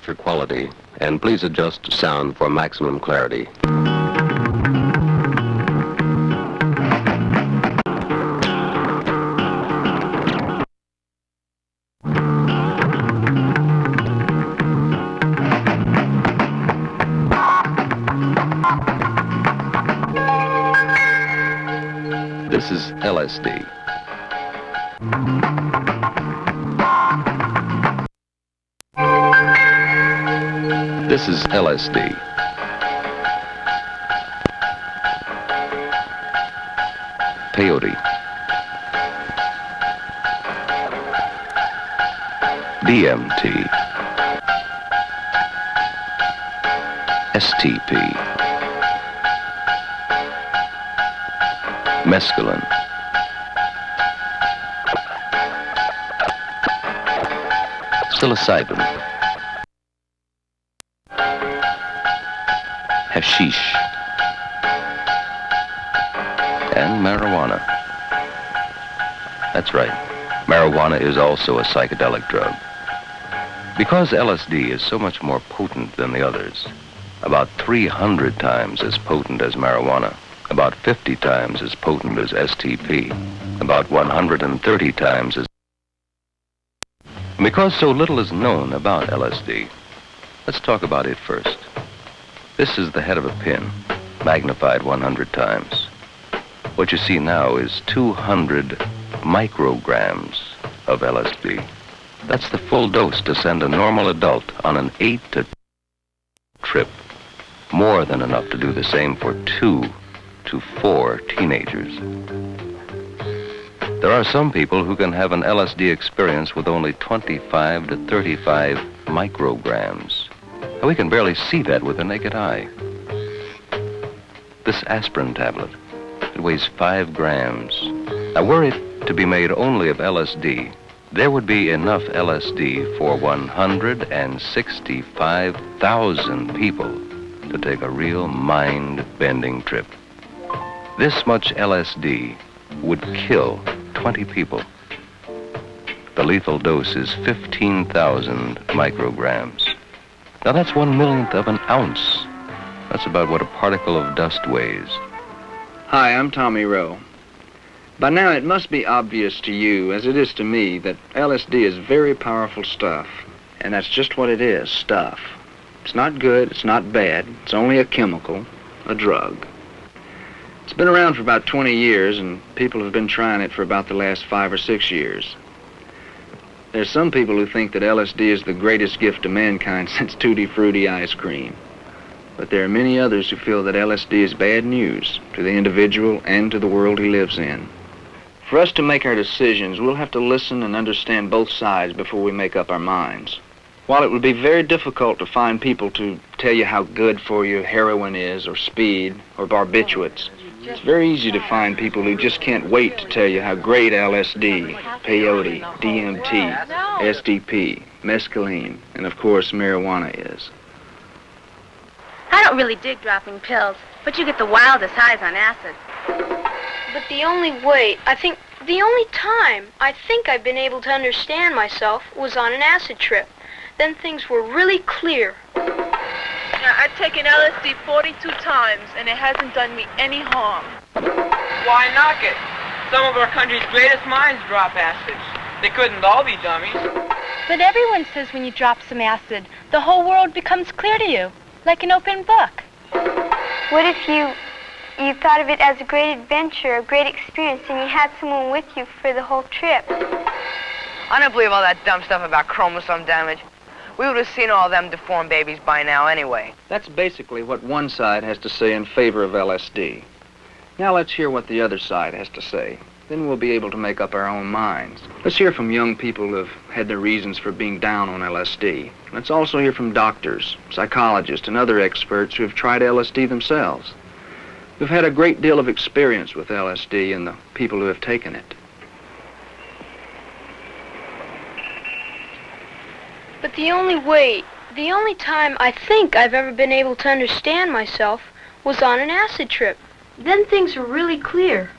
picture quality, and please adjust sound for maximum clarity. This is LSD. This is LSD. Peyote. DMT. STP. Mescaline. Psilocybin. Hashish. And marijuana. That's right. Marijuana is also a psychedelic drug. Because LSD is so much more potent than the others, about 300 times as potent as marijuana, about 50 times as potent as STP, about 130 times as... Because so little is known about LSD, let's talk about it first. This is the head of a pin, magnified 100 times. What you see now is 200 micrograms of LSD. That's the full dose to send a normal adult on an 8 to 10 trip. More than enough to do the same for 2 to 4 teenagers. There are some people who can have an LSD experience with only 25 to 35 micrograms. And we can barely see that with the naked eye. This aspirin tablet, it weighs 5 grams. Now, were it to be made only of LSD, there would be enough LSD for 165,000 people to take a real mind-bending trip. This much LSD would kill 20 people. The lethal dose is 15,000 micrograms. Now that's 1/1,000,000th of an ounce. That's about what a particle of dust weighs. Hi, I'm Tommy Roe. By now it must be obvious to you, as it is to me, that LSD is very powerful stuff. And that's just what it is, stuff. It's not good, it's not bad, it's only a chemical, a drug. It's been around for about 20 years, and people have been trying it for about the last 5 or 6 years. There's some people who think that LSD is the greatest gift to mankind since Tutti Frutti ice cream. But there are many others who feel that LSD is bad news to the individual and to the world he lives in. For us to make our decisions, we'll have to listen and understand both sides before we make up our minds. While it would be very difficult to find people to tell you how good for you heroin is, or speed, or barbiturates, it's very easy to find people who just can't wait to tell you how great LSD, peyote, DMT, STP, mescaline, and of course marijuana is. I don't really dig dropping pills, but you get the wildest highs on acid. But the only time I think I've been able to understand myself was on an acid trip. Then things were really clear. Now, I've taken LSD 42 times, and it hasn't done me any harm. Why knock it? Some of our country's greatest minds drop acids. They couldn't all be dummies. But everyone says when you drop some acid, the whole world becomes clear to you, like an open book. What if you thought of it as a great adventure, a great experience, and you had someone with you for the whole trip? I don't believe all that dumb stuff about chromosome damage. We would have seen all them deformed babies by now anyway. That's basically what one side has to say in favor of LSD. Now let's hear what the other side has to say. Then we'll be able to make up our own minds. Let's hear from young people who have had their reasons for being down on LSD. Let's also hear from doctors, psychologists, and other experts who have tried LSD themselves. We've had a great deal of experience with LSD and the people who have taken it. But the only time I think I've ever been able to understand myself was on an acid trip. Then things were really clear.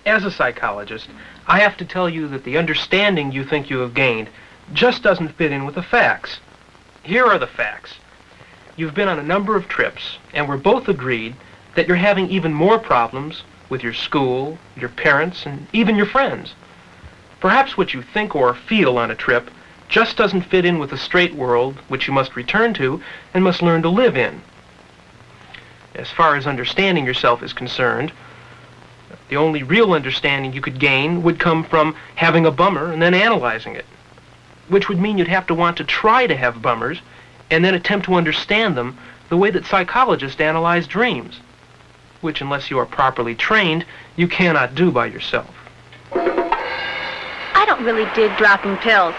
As a psychologist, I have to tell you that the understanding you think you have gained just doesn't fit in with the facts. Here are the facts. You've been on a number of trips, and we're both agreed that you're having even more problems with your school, your parents, and even your friends. Perhaps what you think or feel on a trip just doesn't fit in with the straight world which you must return to and must learn to live in. As far as understanding yourself is concerned, the only real understanding you could gain would come from having a bummer and then analyzing it, which would mean you'd have to want to try to have bummers and then attempt to understand them the way that psychologists analyze dreams, which, unless you are properly trained, you cannot do by yourself. I don't really dig dropping pills,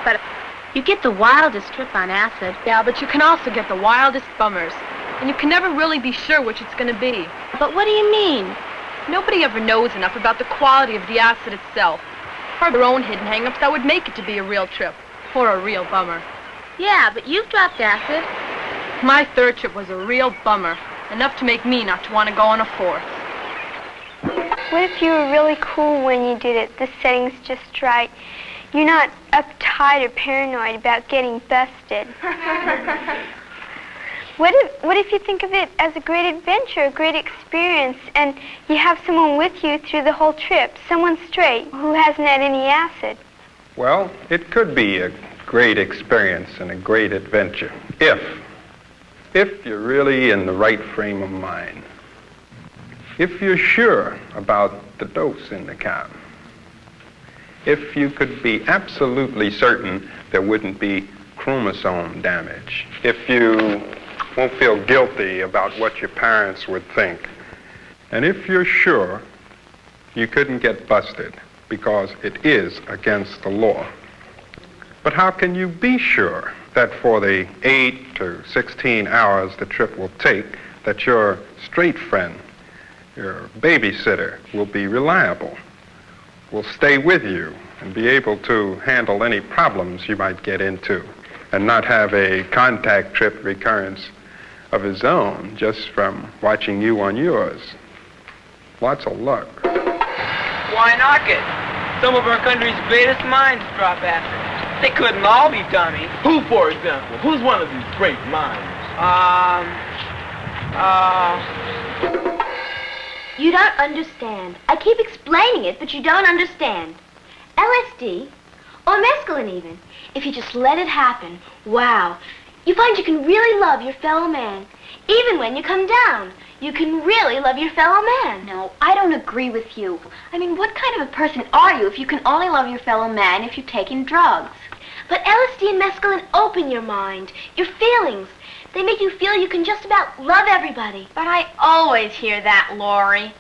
but you get the wildest trip on acid. Yeah, but you can also get the wildest bummers. And you can never really be sure which it's going to be. But what do you mean? Nobody ever knows enough about the quality of the acid itself, or their own hidden hang-ups that would make it to be a real trip, or a real bummer. Yeah, but you've dropped acid. My third trip was a real bummer, enough to make me not to want to go on a fourth. What if you were really cool when you did it? The setting's just right. You're not uptight or paranoid about getting busted. What if you think of it as a great adventure, a great experience, and you have someone with you through the whole trip, someone straight who hasn't had any acid? Well, it could be a great experience and a great adventure if you're really in the right frame of mind. If you're sure about the dose in the cap. If you could be absolutely certain there wouldn't be chromosome damage. If you won't feel guilty about what your parents would think. And if you're sure you couldn't get busted because it is against the law. But how can you be sure that for the 8 to 16 hours the trip will take, that your straight friend, your babysitter, will be reliable, will stay with you and be able to handle any problems you might get into and not have a contact trip recurrence of his own just from watching you on yours? Lots of luck. Why knock it? Some of our country's greatest minds drop acid. They couldn't all be dummies. Who, for example? Who's one of these great minds? You don't understand. I keep explaining it, but you don't understand. LSD, or mescaline even, if you just let it happen, wow, you find you can really love your fellow man. Even when you come down, you can really love your fellow man. No, I don't agree with you. I mean, what kind of a person are you if you can only love your fellow man if you're taking drugs? But LSD and mescaline open your mind, your feelings. They make you feel you can just about love everybody. But I always hear that, Laurie.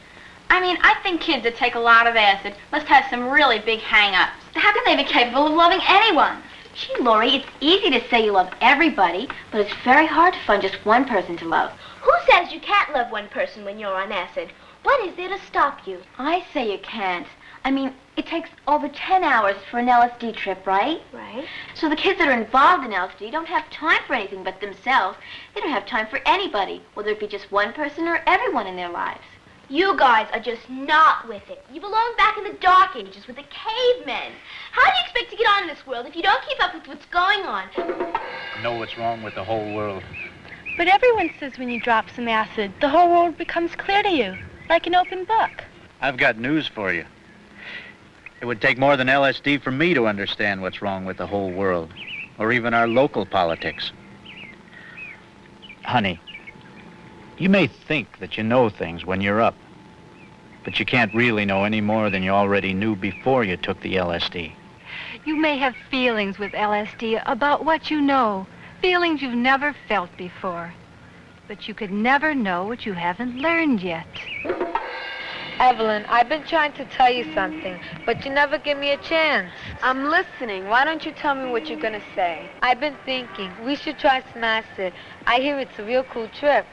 I mean, I think kids that take a lot of acid must have some really big hang-ups. How can they be capable of loving anyone? Gee, Laurie, it's easy to say you love everybody, but it's very hard to find just one person to love. Who says you can't love one person when you're on acid? What is there to stop you? I say you can't. I mean, it takes over 10 hours for an LSD trip, right? Right. So the kids that are involved in LSD don't have time for anything but themselves. They don't have time for anybody, whether it be just one person or everyone in their lives. You guys are just not with it. You belong back in the Dark Ages with the cavemen. How do you expect to get on in this world if you don't keep up with what's going on? Know what's wrong with the whole world. But everyone says when you drop some acid, the whole world becomes clear to you, like an open book. I've got news for you. It would take more than LSD for me to understand what's wrong with the whole world, or even our local politics. Honey, you may think that you know things when you're up, but you can't really know any more than you already knew before you took the LSD. You may have feelings with LSD about what you know, feelings you've never felt before. But you could never know what you haven't learned yet. Evelyn, I've been trying to tell you something, but you never give me a chance. I'm listening. Why don't you tell me what you're going to say? I've been thinking we should try some acid. I hear it's a real cool trip.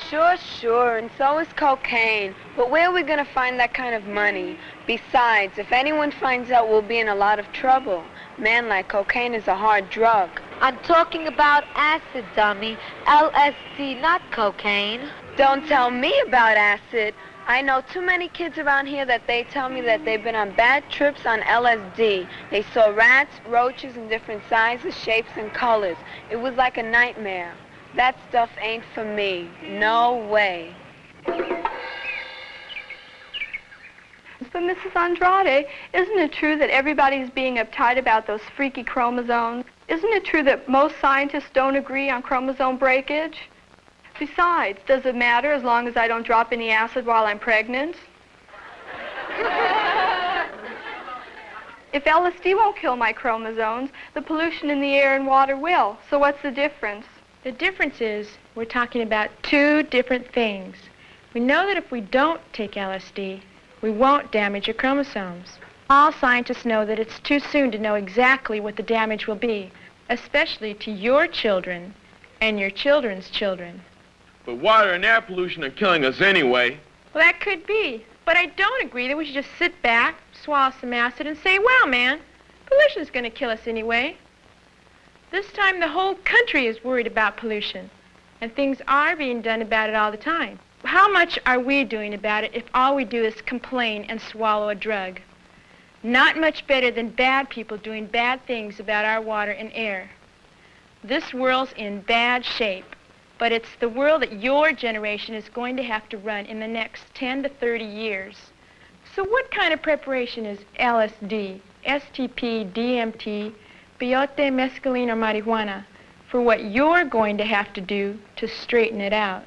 Sure, and so is cocaine. But where are we going to find that kind of money? Besides, if anyone finds out, we'll be in a lot of trouble. Man, like cocaine is a hard drug. I'm talking about acid, dummy. LSD, not cocaine. Don't tell me about acid. I know too many kids around here that they tell me that they've been on bad trips on LSD. They saw rats, roaches in different sizes, shapes, and colors. It was like a nightmare. That stuff ain't for me. No way. But Mrs. Andrade, isn't it true that everybody's being uptight about those freaky chromosomes? Isn't it true that most scientists don't agree on chromosome breakage? Besides, does it matter as long as I don't drop any acid while I'm pregnant? If LSD won't kill my chromosomes, the pollution in the air and water will. So what's the difference? The difference is we're talking about two different things. We know that if we don't take LSD, we won't damage your chromosomes. All scientists know that it's too soon to know exactly what the damage will be, especially to your children and your children's children. But water and air pollution are killing us anyway. Well, that could be, but I don't agree that we should just sit back, swallow some acid, and say, well, man, pollution's going to kill us anyway. This time the whole country is worried about pollution, and things are being done about it all the time. How much are we doing about it if all we do is complain and swallow a drug? Not much better than bad people doing bad things about our water and air. This world's in bad shape, but it's the world that your generation is going to have to run in the next 10 to 30 years. So what kind of preparation is LSD, STP, DMT, peyote, mescaline, or marijuana for what you're going to have to do to straighten it out?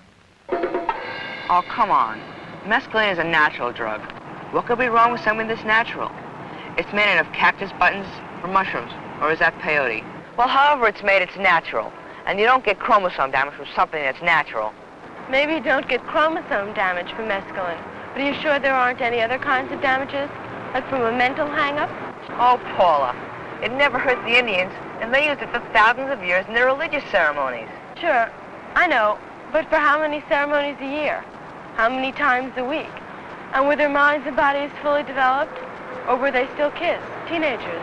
Oh, come on. Mescaline is a natural drug. What could be wrong with something that's natural? It's made out of cactus buttons or mushrooms, or is that peyote? Well, however it's made, it's natural. And you don't get chromosome damage from something that's natural. Maybe you don't get chromosome damage from mescaline, but are you sure there aren't any other kinds of damages, like from a mental hang-up? Oh, Paula, it never hurt the Indians, and they used it for thousands of years in their religious ceremonies. Sure, I know, but for how many ceremonies a year? How many times a week? And were their minds and bodies fully developed? Or were they still kids, teenagers?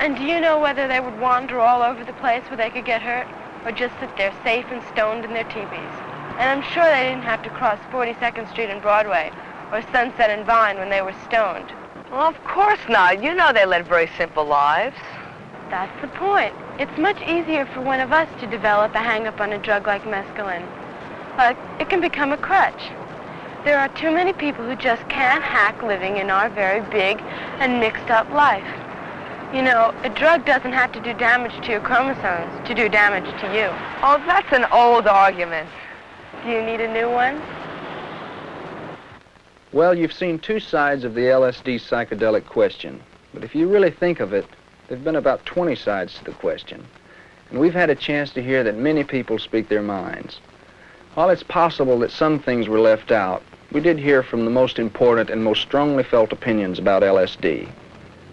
And do you know whether they would wander all over the place where they could get hurt? Or just sit there safe and stoned in their teepees? And I'm sure they didn't have to cross 42nd Street and Broadway, or Sunset and Vine when they were stoned. Well, of course not. You know they led very simple lives. That's the point. It's much easier for one of us to develop a hang-up on a drug like mescaline. But it can become a crutch. There are too many people who just can't hack living in our very big and mixed-up life. You know, a drug doesn't have to do damage to your chromosomes to do damage to you. Oh, that's an old argument. Do you need a new one? Well, you've seen two sides of the LSD psychedelic question. But if you really think of it, there have been about 20 sides to the question. And we've had a chance to hear that many people speak their minds. While it's possible that some things were left out, we did hear from the most important and most strongly felt opinions about LSD.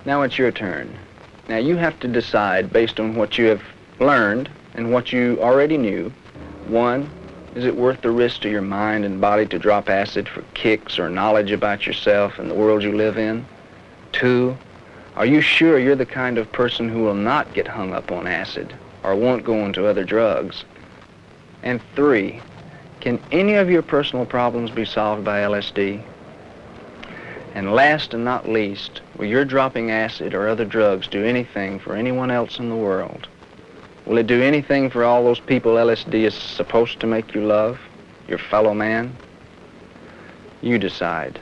Now it's your turn. Now you have to decide based on what you have learned and what you already knew. One, is it worth the risk to your mind and body to drop acid for kicks or knowledge about yourself and the world you live in? Two, are you sure you're the kind of person who will not get hung up on acid or won't go into other drugs? And three, can any of your personal problems be solved by LSD? And last and not least, will your dropping acid or other drugs do anything for anyone else in the world? Will it do anything for all those people LSD is supposed to make you love, your fellow man? You decide.